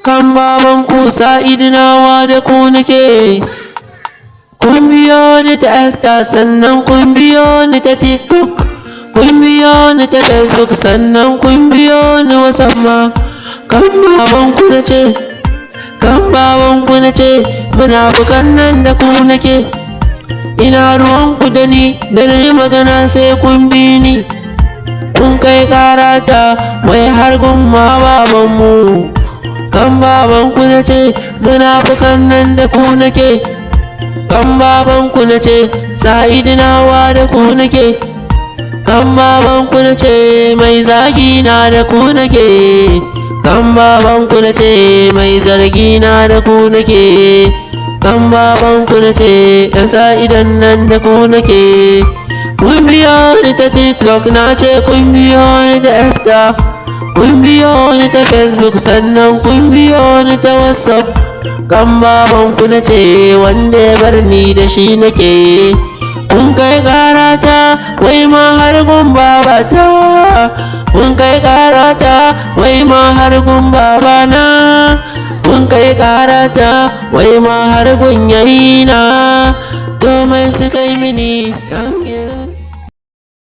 kan babanku Sa'idinawa da ku nake. Kun biyo ni ta Insta sannan kun biyo ni ta TikTok, kun biyo ni ta Facebook sannan kun biyo ni WhatsApp ma. Kan babanku na ce, kan babanku na ce, munafukan nan da ku nake. Ina ruwanku da ni, da na yi magana sai kun bi ni. Kun kai karata wai har gumma babanmu. Kan babanku na ce, munafukan nan da ku nake. Kan babanku na ce, Sa'idinawa da ku nake. Kan babanku na ce, mai zagi na da ku nake. Kan babanku na ce, mai zargi na da ku nake. Kan babanku na ce, ɗan Sa'idan nan da ku nake. Kun biyo ni ta TikTok na ce kun biyo ni ta Insta, kun biyo ni ta Facebook sannan kun biyo ni ta WhatsApp. Kan babanku na ce, wanda ya bar ni da shi nake. Kun kai karata wai ma har gun babata, kun kai karata wai ma har gun babana, kun kai karata wai ma har gun yayina. To mai suka yi mini.